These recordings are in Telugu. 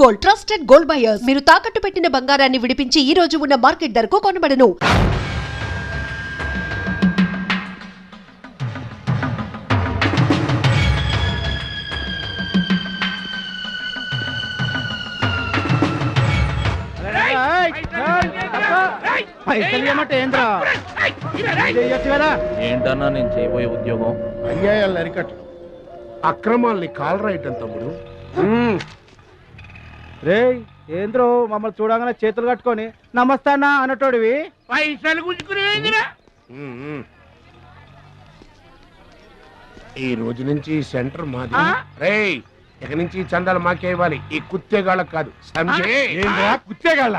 Gold, trusted gold buyers. మీరు తాకట్టు పెట్టిన బంగారాన్ని విడిపించి ఈ రోజు ఉన్న మార్కెట్ ధరకు కొనబడను. ఏంటన్నా నేను చేయబోయే ఉద్యోగం? అన్యాయాలను అరికట్టడం, అక్రమాల్ని కాలరాయటం తమ్ముడు. రే ఏంద్రో మమ్మల్ని చూడగానే చేతులు కట్టుకొని నమస్తానా అన్నటోడివి పైసలు గుంజుకునేదిరా. ఈ రోజు నుంచి ఈ సెంటర్ మాది. రేయ్ ఇక నుంచి ఈ చందాలు మాకే ఇవ్వాలి, ఈ కుత్తేగాళ్ళకు కాదు. కుత్తేగాళ్ళ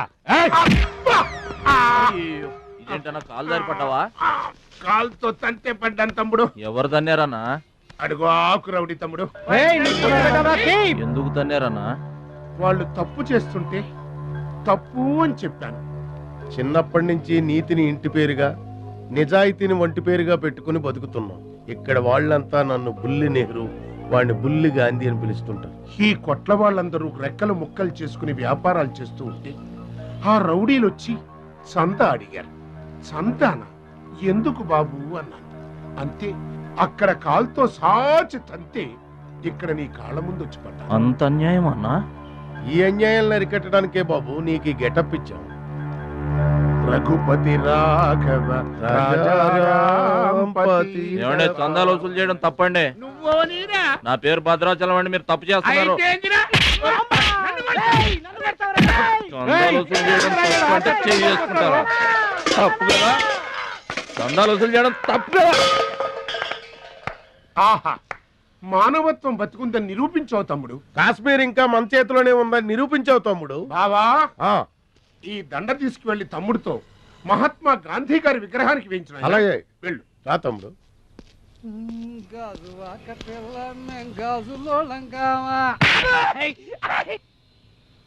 ఇదేంటన్నా కాలు దారి పడ్డావా? కాలుతో తంతే పడ్డాను తమ్ముడు. ఎవరు తన్నారన్నా? అడుగు ఆకు రౌడీ తమ్ముడు. ఎందుకు తన్నారన్నా? వాళ్ళు తప్పు చేస్తుంటే తప్పు అని చెప్పాను. చిన్నప్పటి నుంచి నీతిని ఇంటి పేరుగా, నిజాయితీని వంటి పేరుగా పెట్టుకుని బతుకుతున్నాం. ఇక్కడ వాళ్ళంతా నన్ను బుల్లి నెహ్రూ, వాడిని బుల్లి గాంధీ అని పిలుస్తుంటారు. ఈ కొట్ల వాళ్ళందరూ రెక్కలు ముక్కలు చేసుకుని వ్యాపారాలు చేస్తూ ఉంటే ఆ రౌడీలు వచ్చి సంతా అడిగారు. సంతానా? ఎందుకు బాబు అన్నాను. అంతే, అక్కడ కాల్తో సాచి తంతే ఇక్కడ నీ కాళ్ళ ముందు వచ్చి పడ్డా. అంత అన్యాయం అన్నా? ఈ అన్యాయాలను అరికట్టడానికే బాబు నీకు ఈ గెటప్ ఇచ్చాం. రఘుపతి రాఘవ రాజారాంపతి. ఏమంటే చందాలు వసూలు చేయడం తప్పండి. నువ్వో నీరా? నా పేరు భద్రాచలం అండి, మీరు తప్పు చేస్తున్నారు. అయితేందిరా? చందాలు వసూలు చేయడం తప్పు అంటే చేసుకుంటారు. తప్పు కదా? చందాలు వసూలు చేయడం తప్పు కదా? ఆహా, మానవత్వం బతుకుందని నిరూపించావు తమ్ముడు. కాశ్మీర్ ఇంకా మన చేతిలోనే ఉందని నిరూపించావు తమ్ముడు. బావా, ఆ, ఈ దండ తీసుకువెళ్లి తమ్ముడితో మహాత్మా గాంధీ గారి విగ్రహానికి వేయించిన. అలాగే వెళ్ళు. రా తమ్ముడు.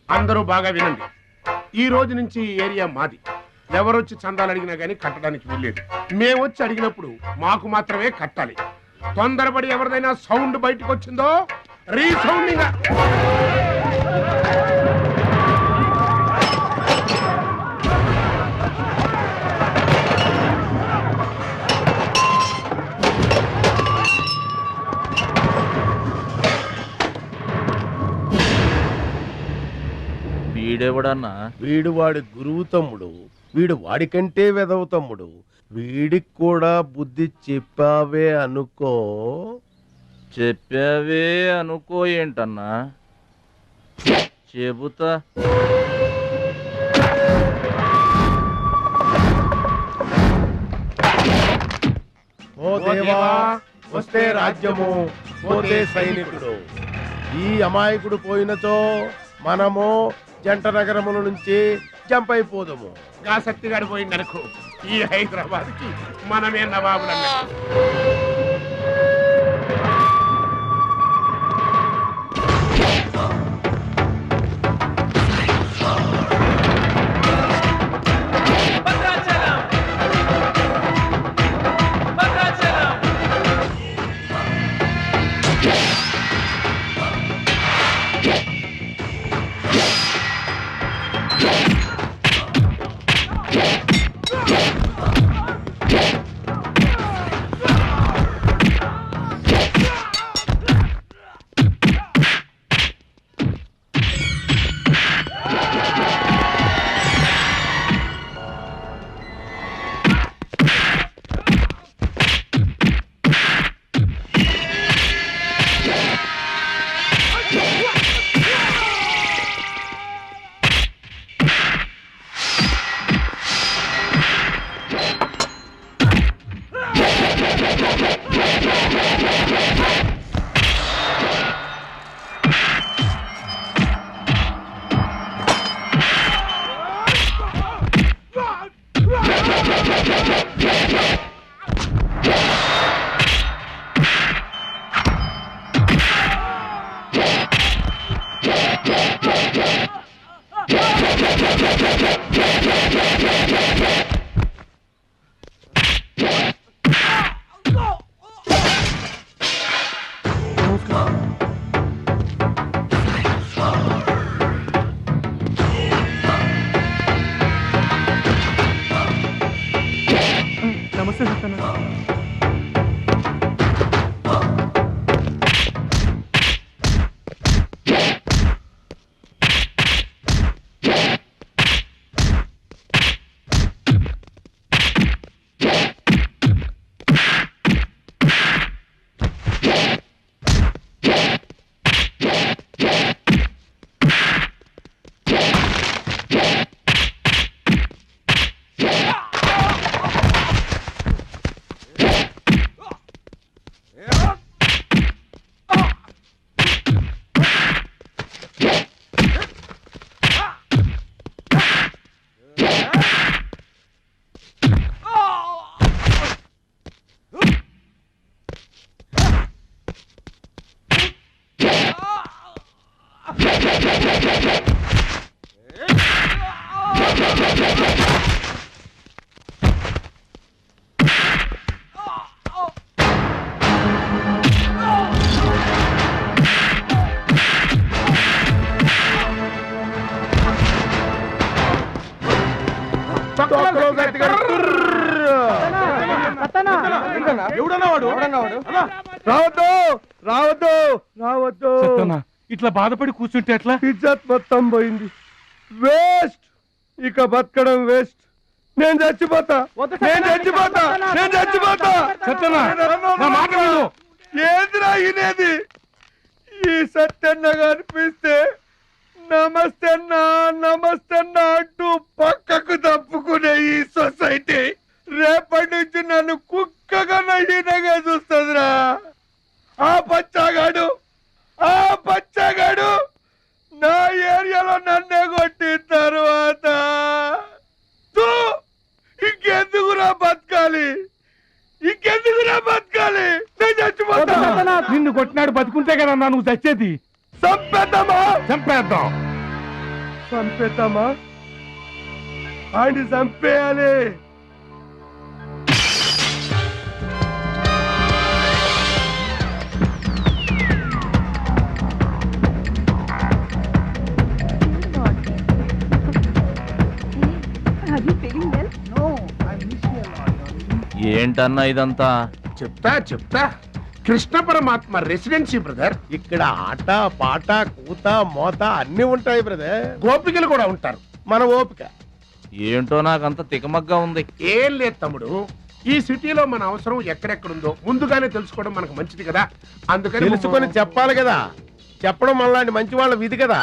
అందరూ బాగా వినండి. ఈ రోజు నుంచి ఈ ఏరియా మాది. ఎవరొచ్చి చందాలు అడిగినా గానీ కట్టడానికి వీల్లేదు. మేమొచ్చి అడిగినప్పుడు మాకు మాత్రమే కట్టాలి. తొందరపడి ఎవరిదైనా సౌండ్ బయటకు వచ్చిందో రీసౌండింగ్. వీడెవడన్నా? వీడు వాడి గురువు తమ్ముడు. వీడు వాడికంటే వెదవు తమ్ముడు. వీడికి కూడా బుద్ధి చెప్పావే అనుకో. చెప్పావే అనుకో ఏంటన్నా? చెబుతా. ఓ దేవా, వస్తే రాజ్యము, పోతే సైనికుడు. ఈ అమాయకుడు పోయినచో మనము జంట నగరముల నుంచి జంప్ అయిపోదాము. గాసక్తి గారు పోయిందనుకో, ఈ హైదరాబాద్ కి మనమే నవాబులన్నట్టు. తొక్కలో గట్టిగా రావద్దు రావద్దు రావద్దు. ఇట్లా బాధపడి కూర్చుంటే ఎట్లా? ఇజ్జత్ మొత్తం పోయింది. వేస్ట్, ఇక బతకడం వేస్ట్. నేను చచ్చిపోతా, నేను చచ్చిపోతా, నేను చచ్చిపోతా. సత్యనా, నా మాట విను. ఏందిరా ఇనేది? ఈ సత్యన్న కనిపిస్తే నమస్తే అన్నా నమస్తే అన్నా అంటూ పక్కకు తప్పుకునే ఈ సొసైటీ రేపటి నుంచి నన్ను కుక్కగా నయ్యినగా చూస్తుందిరా. ఆ పచ్చగాడు నా ఏరియాలో నన్నే కొట్టిన తర్వాత ఇంకెందుకురా బతకాలి, ఇంకెందుకురా బతకాలి? నేను చచ్చిపోతా. నిన్ను కొట్టినాడు బతుకుంటే కదా నువ్వు చచ్చేది. చంపేద్దామా? చంపేద్దాం. చంపేద్దామా? ఆయన చంపేయాలి. ఏంటన్నా ఇదంతా? చెప్తా కృష్ణ పరమాత్మ రెసిడెన్సీ బ్రదర్. ఇక్కడ ఆట పాట కూత మోత అన్ని ఉంటాయి బ్రదర్. గోపికలు కూడా ఉంటారు. మన ఓపిక ఏంటో నాకంత తికమగ్గా ఉంది. ఏం లేదు తమ్ముడు, ఈ సిటీలో మన అవసరం ఎక్కడెక్కడుందో ముందుగానే తెలుసుకోవడం మనకు మంచిది కదా. అందుకని తెలుసుకొని చెప్పాలి కదా. చెప్పడం మనలాంటి మంచి వాళ్ళ విధి కదా.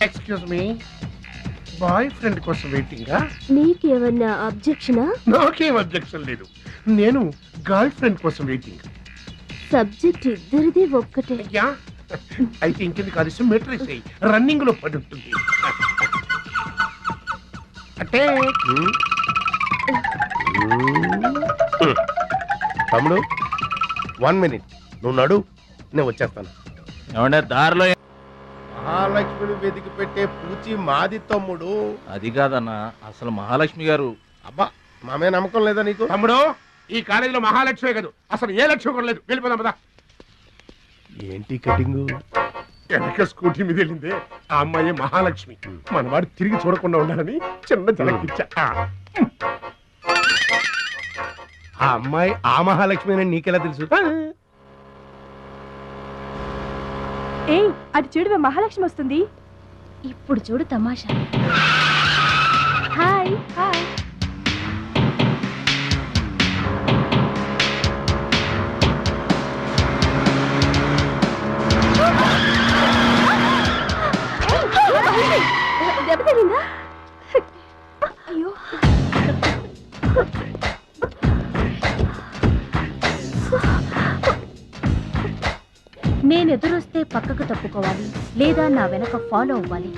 ఎక్స్క్యూజ్ మీ, బాయ్ ఫ్రెండ్ కోసం వెయిటింగా? నీకేమన్నా అబ్జెక్షనా? నాకేం అబ్జెక్షన్ లేదు. నేను గర్ల్ ఫ్రెండ్ కోసం వెయిటింగ్. సబ్జెక్ట్ ఇద్దరిది ఒక్కటే. అయ్యా, అయితే ఇంకెందుకు కలిసి మెట్రిక్ అయ్యి రన్నింగ్ లో పడి ఉంటుంది. అంటే తమ్ముడు 1 minute నువ్వు నడు, నేను వచ్చేస్తాను. ఏమంటే దారిలో మహాలక్ష్మిని వెతికి పెట్టే పూచి మాది తమ్ముడు. అది కాదన్నా, అసలు మహాలక్ష్మి గారు. అబ్బా మామే నమ్మకం లేదా నీకు? తమ్ముడు, ఈ కాలేజీలో మహాలక్ష్మే కాదు, అసలు ఏ లక్ష్యం కూడా లేదు. వెళ్ళిపోదాం పదా. ఏంటి కటింగు? వెనక స్కూటీ మీద వెళ్ళిందే ఆ అమ్మాయి మహాలక్ష్మి. మనవాడు తిరిగి చూడకుండా ఉండాలని చిన్న జలకిచ్చా. ఆ అమ్మాయి ఆ మహాలక్ష్మి అని నీకెలా తెలుసు? ఏయ్, అటు చూడు, మహాలక్ష్మి వస్తుంది. ఇప్పుడు చూడు తమాషా. Hi hi. దెబ్బ తగిలిందా? అయ్యో, నేనెదురొస్తే పక్కకు తప్పుకోవాలి, లేదా నా వెనక ఫాలో అవ్వాలి.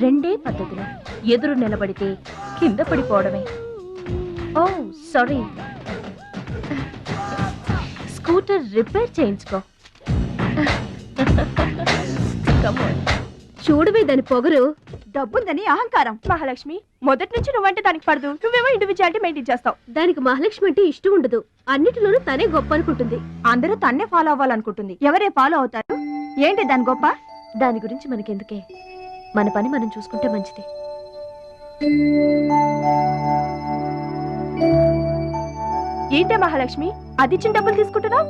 రెండే పద్ధతులు. ఎదురు నిలబడితే కింద పడిపోవడమే. ఓ సారీ, స్కూటర్ రిపేర్ చేయించుకో. చూడవే దాని పొగరు. డబ్బుందని అహంకారం. మహాలక్ష్మి, మొదటి నుంచి నువ్వంటే దానికి పడదు. నువ్వేమో ఇండివిజువాలిటీ మెయింటైన్ చేస్తావు. దానికి మహాలక్ష్మి అంటే ఇష్టం ఉండదు. అన్నిటిలోనూ తనే గొప్ప అనుకుంటుంది. అందరూ తన్నే ఫాలో అవ్వాలనుకుంటుంది. ఎవరే ఫాలో అవుతారు? ఏంటి దాని గొప్ప? దాని గురించి మనకెందుకే, మన పని మనం చూసుకుంటే మంచిది. ఏంటే మహాలక్ష్మి, అది ఇచ్చిన డబ్బులు తీసుకుంటున్నావు?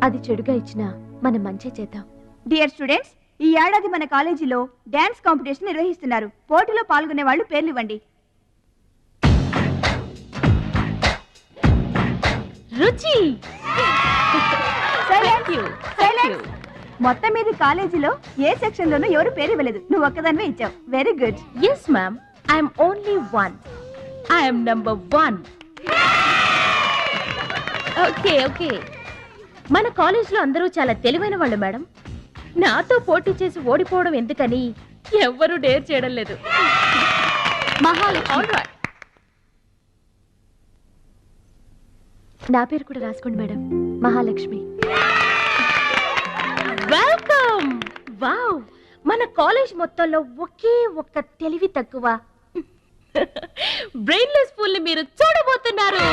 అది చెడుగా ఇచ్చినా మనం మంచి చేద్దాం. డియర్ స్టూడెంట్స్, ఈ ఏడాది మన కాలేజీలో డాన్స్ కాంపిటీషన్ నిర్వహిస్తున్నారు. పోటీలో పాల్గొనే వాళ్ళు పేర్లు ఇవ్వండి. రుచి. మొత్తం మీద కాలేజీలో ఏ సెక్షన్ లోనూ ఎవరు పేరు ఇవ్వలేదు. నువ్వు ఒక్కదానివే ఇచ్చావు. Very good. Yes ma'am, I'm only one. I'm number 1. Okay okay. మన కాలేజ్ లో అందరూ చాలా తెలివైన వాళ్ళు మేడం. నాతో పోటీ చేసి ఓడిపోవడం ఎందుకని ఎవ్వరూ డేర్ చేయడం లేదు. మహాలక్ష్మి. నా పేరు కూడా రాసుకోండి మేడం, మహాలక్ష్మి. వెల్కమ్. వావ్, మన కాలేజ్ మొత్తంలో ఒకే ఒక్క తెలివి తక్కువ బ్రెయిన్లెస్ ఫుల్ ని మీరు చూడబోతున్నారు.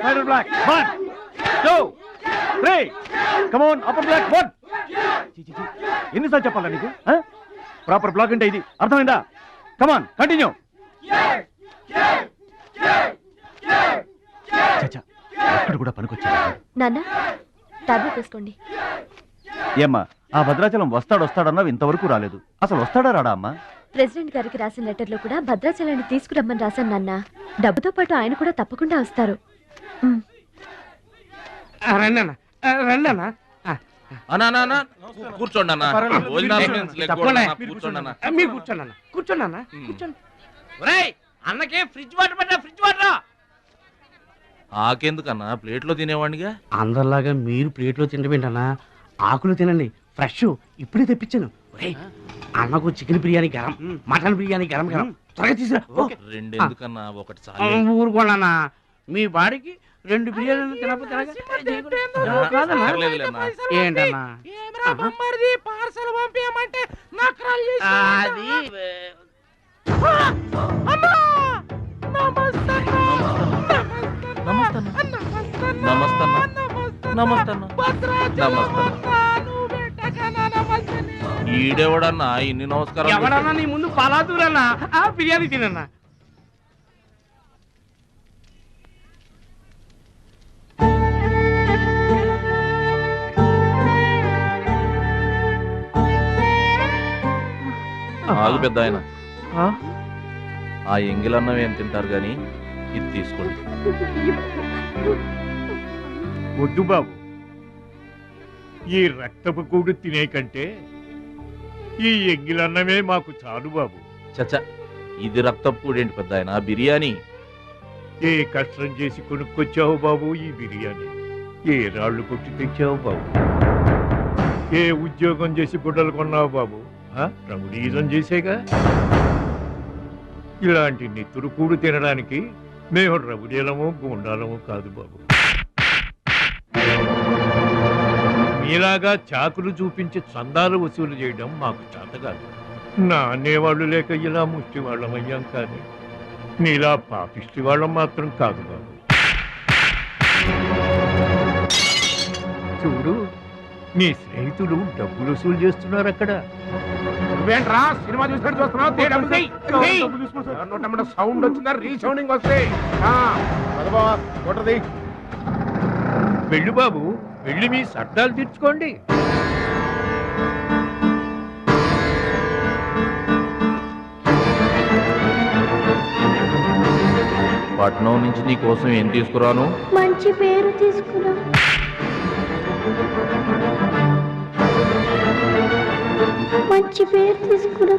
Final block 1 2 3 come on upper block 1 ఎన్నిసార్లు చెప్పాలా నీకు ప్రాపర్ బ్లాక్ అంటే ఇది అర్థమైందా కమ్ ఆన్ కంటిన్యూ చచ్చా అక్కడ కూడా పనికొచ్చా నాన్న టాబ్లెట్ వేసుకోండి. ఏమ్మా ఆ భద్రాచలం వస్తాడన్నావు ఇంతవరకు రాలేదు. అసలు వస్తాడా రాడా అమ్మా? ప్రెసిడెంట్ గారికి రాసిన లెటర్లో కూడా భద్రాచలాన్ని తీసుకురమ్మని రాశాను నాన్న. డబ్బుతో పాటు ఆయన కూడా తప్పకుండా వస్తారు. రండి అన్న రండి అన్న అన్నా కూర్చోండి అన్న కూర్చోండి అన్న మీరు కూర్చోండి అన్న కూర్చోండి అన్న కూర్చోండి. ఒరేయ్ అన్నకే ఫ్రిడ్జ్ వాటర్ పట్టా ఫ్రిడ్జ్ వాటర్. ఆకెందుకన్నా ప్లేట్లో తినేవాడిగా. అందరిలాగా మీరు ప్లేట్లో తినబెంటన్నా ఆకులు తినండి ఫ్రెష్ ఇప్పుడే తెప్పించాను. ఒరేయ్ అన్నకు చికెన్ బిర్యానీ గరం మటన్ బిర్యానీ గరం గరం త్వరగా తీసుకురా. రెండు ఎందుకన్నా ఒకటి చాలు. ఊరుకోండి మీ బాడీకి 2 బిర్యానీలు తినకపోతే ఏంటన్నా పార్సల్ పంపించమంటే అది ఈడెవడన్నా ఇన్ని నమస్కారం. ఎవడన్నా నీ ముందు పలాదూరన్నా ఆ బిర్యానీ తినన్నా. ఆగు పెద్ద ఆయన, ఆ ఎంగిలన్నం ఏం తింటారు గాని ఇది తీసుకోండి. వద్దు బాబు, ఈ రక్తపు కూడు తినే కంటే ఈ ఎంగిలన్నమే మాకు చాలు బాబు. చచ్చా ఇది రక్తపు కూడేంటి పెద్ద ఆయన, బిర్యానీ. ఏ కష్టం చేసి కొనుక్కొచ్చావు బాబు ఈ బిర్యానీ? ఏ రాళ్ళు కొట్టి తెచ్చావు బాబు? ఏ ఉద్యోగం చేసి గుడ్డలు కొన్నావు బాబు? రౌడీజం చేసేగా. ఇలాంటి నెత్తురు కూడు తినడానికి మేము రౌడీలము గుండాలము కాదు బాబు. మీలాగా చాకులు చూపించి చందాలు వసూలు చేయడం మాకు చేత కాదు. నా అనేవాళ్ళు లేక ఇలా ముష్టి వాళ్ళం అయ్యాం, కానీ నీలా పాపిష్టి వాళ్ళం మాత్రం కాదు బాబు. చూడు, నీ స్నేహితులు డబ్బులు వసూలు చేస్తున్నారు అక్కడ. నువ్వేంట్రా సినిమా చూసినట్టు చూస్తున్నావు? సౌండ్ వచ్చిందా? రీసౌండింగ్ వస్తే వెళ్ళు బాబు, వెళ్ళి మీ సర్దాలు తీర్చుకోండి. పట్నం నుంచి నీ కోసం ఏం తీసుకురాను? మంచి పేరు తీసుకురా. మంచి పేరు తీసుకురా.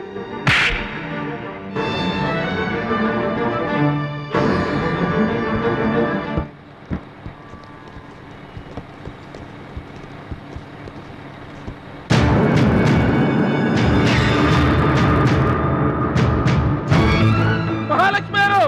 మహాలక్ష్మి గారు,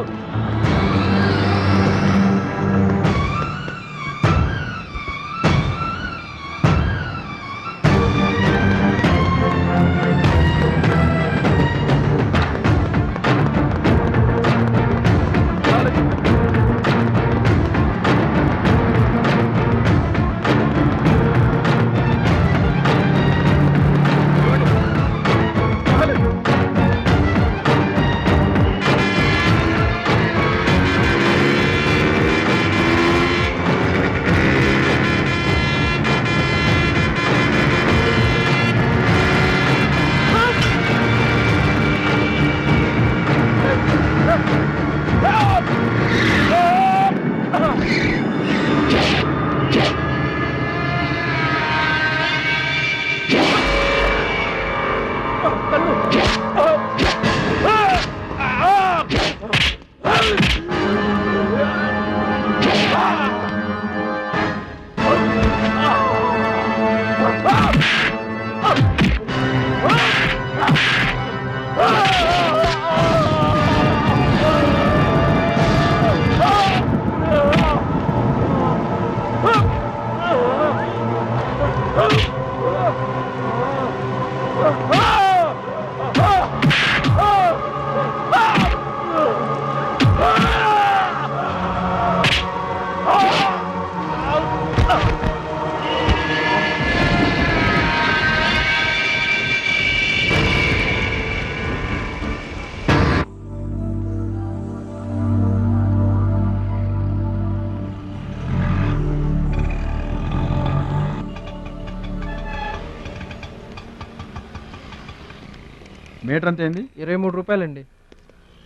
మీటర్ అంత ఏంది? 23 రూపాయలండి.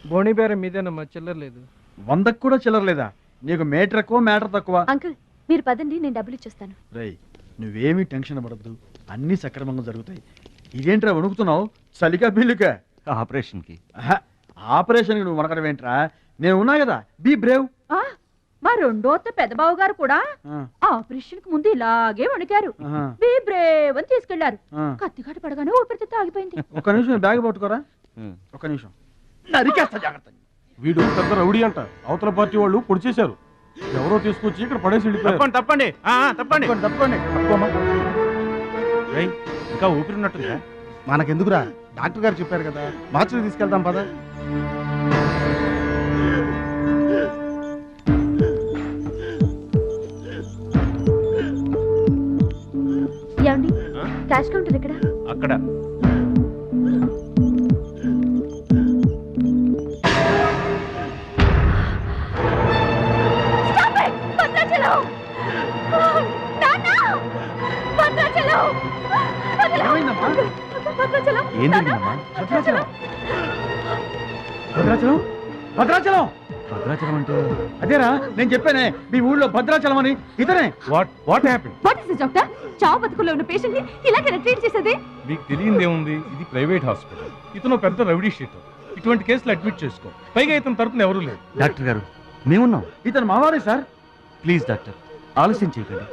బోణి బేరం మీదేనమ్మా, చిల్లర లేదు. 100కి కూడా చిల్లర లేదా? నీకు మీటర్ ఎక్కువ మ్యాటర్ తక్కువ. అంకుల్ మీరు పదండి, నేను డబ్బులు ఇచ్చేస్తాను. రేయ్ నువ్వేమీ టెన్షన్ పడద్దు, అన్నీ సక్రమంగా జరుగుతాయి. ఇదేంట్రా వణుకుతున్నావు? చలికా బిల్లుకా? ఆపరేషన్కి. ఆపరేషన్కి నువ్వు వనకడం ఏంట్రా? నేను ఉన్నా కదా, బీ బ్రేవ్. మా రెండో పెద్దబాబు గారు కూడా ఆపరేషన్ కి ముందు ఇలాగే వణికారు. బీ బ్రేవ్ అని తీసుకెళ్లారు. కత్తికాట పడగానే ఊపిరితిత్తు ఆగిపోయింది. ఒక్క నిమిషం బ్యాగ్ పట్టుకోరా, ఒక్క నిమిషం. నరికేస్తా జాగ్రత్త. వీడు పెద్ద రౌడీ అంట, అవతల పార్టీ వాళ్ళు పొడి చేశారు. ఎవరో తీసుకొచ్చి ఇక్కడ పడేసి వెళ్ళిపోయారు. తప్పండి తప్పండి తప్పండి. ఇంకా ఊపిరి ఉన్నట్టుందా? మనకెందుకురా, డాక్టర్ గారు చెప్పారు కదా, మార్చికి తీసుకెళ్తాం పద. ఏమండి క్యాష్ కౌంటర్ ఎక్కడ? అక్కడ. ఏం జరిగిందమ్మా? భద్రాచలం భద్రాచలం భద్రాచలం భద్రాచలం అంటే అదేరా నేను చెప్పానే, మీ ఊళ్ళో భద్రాచలం అని. ఇతనే. What happen? What is this doctor? చావు బతుకులో ఉన్న పేషెంట్ ని ఇలాగే ట్రీట్ చేసేది? మీకు తెలియదేముంది, ఇది ప్రైవేట్ హాస్పిటల్. ఇతను పెద్ద రౌడీ షీట్. ఇటువంటి కేసులు అడ్మిట్ చేసుకో. పైగా ఇతని తరపున ఎవరూ లేదు. డాక్టర్ గారు మేమున్నాం. ఇతను మావాడే సార్. ప్లీజ్ డాక్టర్ ఆలస్యం చేయకండి,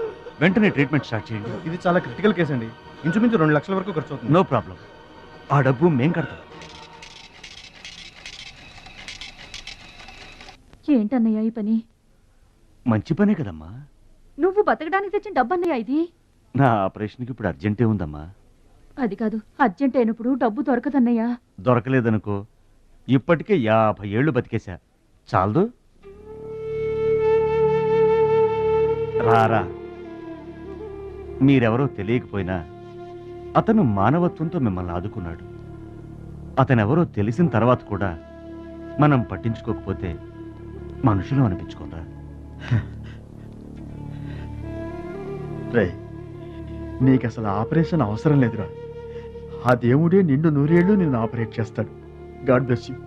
వెంటనే ట్రీట్మెంట్ స్టార్ట్ చేయండి. ఇది చాలా క్రిటికల్ కేసు అండి, ఇంచుమించు 2 లక్షల వరకు ఖర్చు అవుతుంది. నో ప్రాబ్లం, ఆ డబ్బు మేం కడతాం. ఏంటన్నయ్య ఈ పని? మంచి పనే కదమ్మా. నువ్వు బతకడానికి తెచ్చిన డబ్బన్నయ్య ఇది. నా ఆపరేషన్కి ఇప్పుడు అర్జెంటే ఉందమ్మా. అది కాదు, అర్జెంట్ అయినప్పుడు డబ్బు దొరకదన్నయ్యా. దొరకలేదనుకో, ఇప్పటికే 50 ఏళ్ళు బతికేశా, చాలదు. రారా, మీరెవరో తెలియకపోయినా అతను మానవత్వంతో మిమ్మల్ని ఆదుకున్నాడు. అతనెవరో తెలిసిన తర్వాత కూడా మనం పట్టించుకోకపోతే మనుషులు అనిపించుకోరా. రే నీకు అసలు ఆపరేషన్ అవసరం లేదురా, ఆ దేవుడే నిండు 100 ఏళ్ళు నిన్ను ఆపరేట్ చేస్తాడు. God bless you.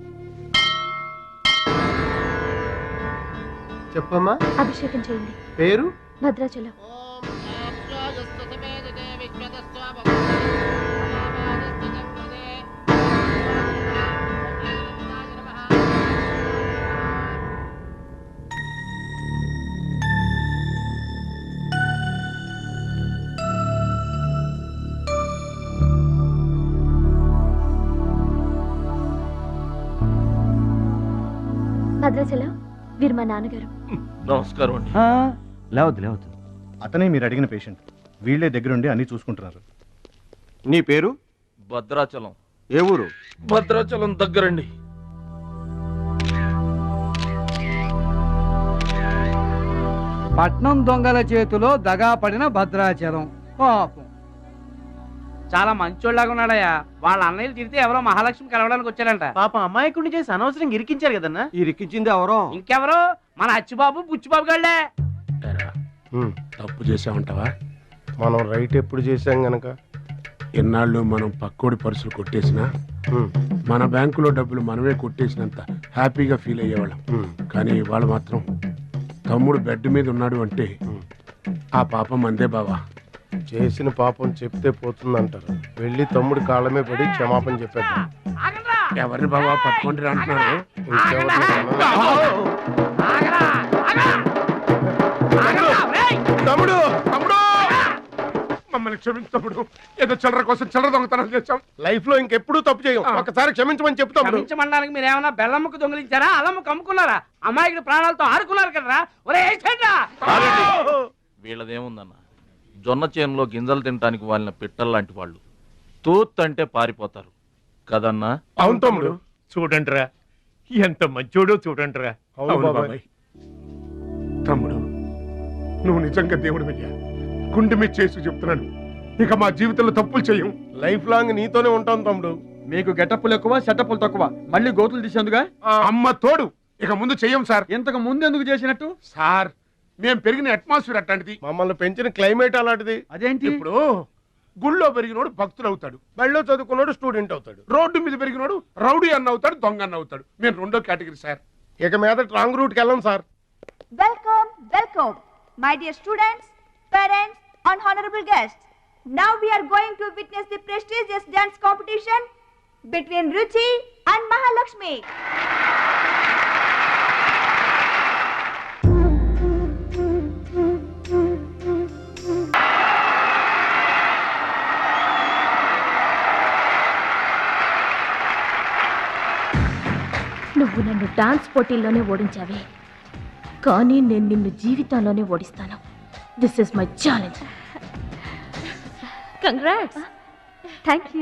చెప్పమ్మా. అభిషేకం చేయండి. పేరు? భద్రాచలం. భద్రాచలం వీరు మా నాన్నగారు. నమస్కారం అండి. లేవద్దు లేవద్దు, అతనే మీరు అడిగిన పేషెంట్. వీళ్ళే దగ్గరుండి అన్ని చూసుకుంటున్నారు. నీ పేరు? భద్రాచలం. ఏ ఊరు? భద్రాచలం దగ్గరండి. పట్నం దొంగల చేతిలో దగా పడిన భద్రాచలం. పాపం చాలా మంచోళ్ళగా ఉన్నాడయ్యా. వాళ్ళ అన్నయ్యలు తిరిగితే ఎవరో మహాలక్ష్మి కలవడానికి వచ్చారంట. పాపం అమాయకుడిని చేసి అనవసరంగా ఇరికించారు కదన్నా. ఇరికించింది ఎవరో? ఇంకెవరో మన అచ్చిబాబు బుచ్చిబాబు గాళ్ళే. తప్పు చేసామంటావా? మనం రైట్ ఎప్పుడు చేశాం గనక. ఎన్నాళ్ళు మనం పక్కోడి పర్సులు కొట్టేసినా, మన బ్యాంకులో డబ్బులు మనమే కొట్టేసినంత హ్యాపీగా ఫీల్ అయ్యేవాళ్ళం. కానీ వాళ్ళు మాత్రం తమ్ముడు బెడ్ మీద ఉన్నాడు అంటే ఆ పాపం అందే బావా. చేసిన పాపం చెప్తే పోతుందంటారు. వెళ్ళి తమ్ముడి కాళ్ళమే పడి క్షమాపణ చెప్పేద్దాం. ఎవరిని బావా పట్టుకుంటారు అంటున్నారు? తమ్ముడు తమ్ముడు మమ్మల్ని క్షమించు తమ్ముడు. ఏదో చిల్లర కోసం చిల్లర దొంగతనం చేశాం. లైఫ్ లో ఇంకెప్పుడు తప్పు చేయం. ఒకసారి క్షమించమని చెప్తాం. క్షమించమనడానికి మీరు ఏమన్నా బెల్లమ్మకు దొంగిలించారా, అల్లమ్మకు అమ్ముకున్నారా? అమ్మాయికి ప్రాణాలతో ఆడుకున్నారు కదరా. ఒరే వీళ్ళదేముందన్న, జొన్న చేనులో గింజలు తినడానికి వాళ్ళ పిట్టల్లాంటి వాళ్ళు. తూత్ అంటే పారిపోతారు కదన్నా. అవును తమ్ముడు. చూడండిరా ఎంత మంచోడో చూడండిరా. అవును బాబాయ్. తమ్ముడు నువ్వు నిజంగా దేవుడు అయ్యా. గుండె మీద చేసి చెప్తున్నాను, ఇక మా జీవితంలో తప్పులు చేయం. లైఫ్ లాంగ్ నీతోనే ఉంటాం తమ్ముడు. మీకు గెటప్పులు ఎక్కువ, సెటప్పులు తక్కువ. మళ్ళీ గోతులు తీసేందుగా అమ్మ తోడు. ఇక ముందు చెయ్యం సార్. ఇంతకు ముందు ఎందుకు చేసినట్టు? సార్ మేము పెరిగిన అట్మాస్ఫియర్ అట్లాంటిది, మమ్మల్ని పెంచిన క్లైమేట్ అలాంటిది. అదేంటి? ఇప్పుడు గుళ్ళో పెరిగినోడు భక్తులు అవుతాడు, బళ్ళో చదువుకున్నాడు స్టూడెంట్ అవుతాడు, రోడ్డు మీద పెరిగినోడు రౌడీ అన్న అవుతాడు, దొంగ అన్న అవుతాడు. మేము రెండో కేటగిరీ సార్. ఇక మీద రాంగ్ రూట్కి వెళ్ళం sir. Welcome welcome my dear students, parents and honorable guests. Now we are going to witness the prestigious dance competition between Ruchi and Mahalakshmi. నువ్వు నన్ను డాన్స్ పోటీల్లోనే ఓడించావే, కానీ నేను నిన్ను జీవితంలోనే ఓడిస్తాను. This is my challenge. Congrats. Thank you.